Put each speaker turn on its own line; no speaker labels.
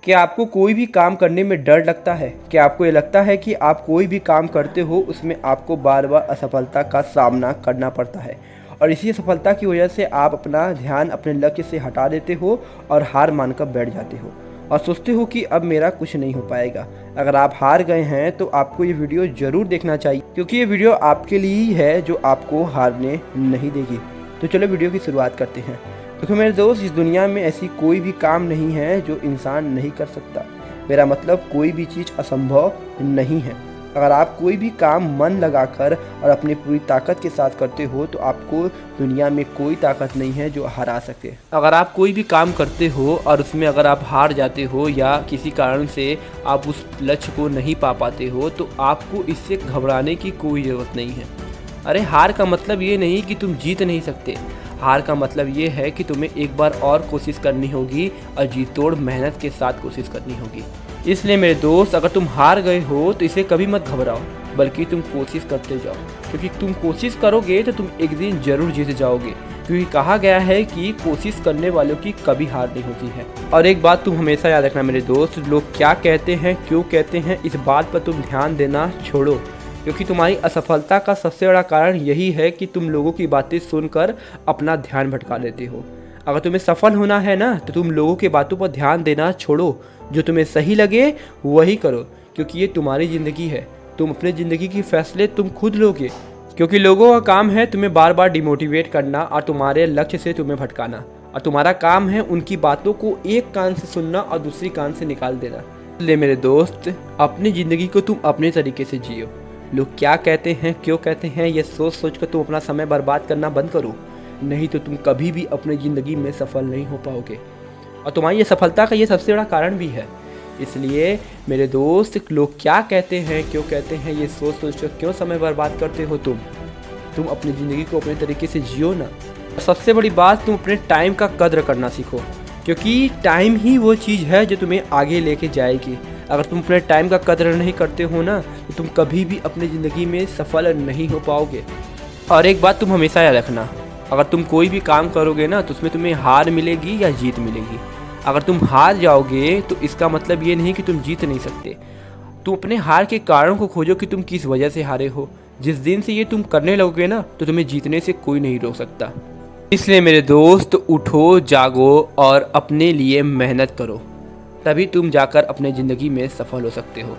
क्या आपको कोई भी काम करने में डर लगता है? क्या आपको ये लगता है कि आप कोई भी काम करते हो उसमें आपको बार बार असफलता का सामना करना पड़ता है और इसी असफलता की वजह से आप अपना ध्यान अपने लक्ष्य से हटा देते हो और हार मानकर बैठ जाते हो और सोचते हो कि अब मेरा कुछ नहीं हो पाएगा। अगर आप हार गए हैं तो आपको ये वीडियो ज़रूर देखना चाहिए, क्योंकि ये वीडियो आपके लिए ही है जो आपको हारने नहीं देगी। तो चलो वीडियो की शुरुआत करते हैं। क्योंकि मेरे दोस्त, इस दुनिया में ऐसी कोई भी काम नहीं है जो इंसान नहीं कर सकता। मेरा मतलब कोई भी चीज़ असंभव नहीं है। अगर आप कोई भी काम मन लगाकर और अपनी पूरी ताकत के साथ करते हो तो आपको दुनिया में कोई ताकत नहीं है जो हरा सके। अगर आप कोई भी काम करते हो और उसमें अगर आप हार जाते हो या किसी कारण से आप उस लक्ष्य को नहीं पा पाते हो तो आपको इससे घबराने की कोई ज़रूरत नहीं है। अरे हार का मतलब ये नहीं कि तुम जीत नहीं सकते। हार का मतलब ये है कि तुम्हें एक बार और कोशिश करनी होगी और जी तोड़ मेहनत के साथ कोशिश करनी होगी। इसलिए मेरे दोस्त, अगर तुम हार गए हो तो इसे कभी मत घबराओ, बल्कि तुम कोशिश करते जाओ, क्योंकि तुम कोशिश करोगे तो तुम एक दिन जरूर जीत जाओगे। क्योंकि कहा गया है कि कोशिश करने वालों की कभी हार नहीं होती है। और एक बात तुम हमेशा याद रखना मेरे दोस्त, लोग क्या कहते हैं, क्यों कहते हैं, इस बात पर तुम ध्यान देना छोड़ो, क्योंकि तुम्हारी असफलता का सबसे बड़ा कारण यही है कि तुम लोगों की बातें सुनकर अपना ध्यान भटका लेते हो। अगर तुम्हें सफल होना है ना तो तुम लोगों की बातों पर ध्यान देना छोड़ो, जो तुम्हें सही लगे वही करो, क्योंकि ये तुम्हारी ज़िंदगी है। तुम अपनी ज़िंदगी के फैसले तुम खुद लोगे, क्योंकि लोगों का काम है तुम्हें बार बार डिमोटिवेट करना और तुम्हारे लक्ष्य से तुम्हें भटकाना, और तुम्हारा काम है उनकी बातों को एक कान से सुनना और दूसरी कान से निकाल देना। इसलिए मेरे दोस्त, अपनी ज़िंदगी को तुम अपने तरीके से जियो। लोग क्या कहते हैं, क्यों कहते हैं, ये सोच सोच कर तुम अपना समय बर्बाद करना बंद करो, नहीं तो तुम कभी भी अपनी ज़िंदगी में सफल नहीं हो पाओगे। और तुम्हारी ये सफलता का ये सबसे बड़ा कारण भी है। इसलिए मेरे दोस्त, लोग क्या कहते हैं, क्यों कहते हैं, ये सोच सोच कर क्यों समय बर्बाद करते हो? तुम अपनी ज़िंदगी को अपने तरीके से जियो ना। सबसे बड़ी बात, तुम अपने टाइम का कद्र करना सीखो, क्योंकि टाइम ही वो चीज़ है जो तुम्हें आगे लेके जाएगी। अगर तुम अपने टाइम का कद्र नहीं करते हो ना तो तुम कभी भी अपनी ज़िंदगी में सफल नहीं हो पाओगे। और एक बात तुम हमेशा याद रखना, अगर तुम कोई भी काम करोगे ना तो उसमें तुम्हें हार मिलेगी या जीत मिलेगी। अगर तुम हार जाओगे तो इसका मतलब ये नहीं कि तुम जीत नहीं सकते। तुम अपने हार के कारण को खोजो कि तुम किस वजह से हारे हो। जिस दिन से ये तुम करने लगोगे ना तो तुम्हें जीतने से कोई नहीं रोक सकता। इसलिए मेरे दोस्त, उठो, जागो और अपने लिए मेहनत करो, तभी तुम जाकर अपने ज़िंदगी में सफल हो सकते हो।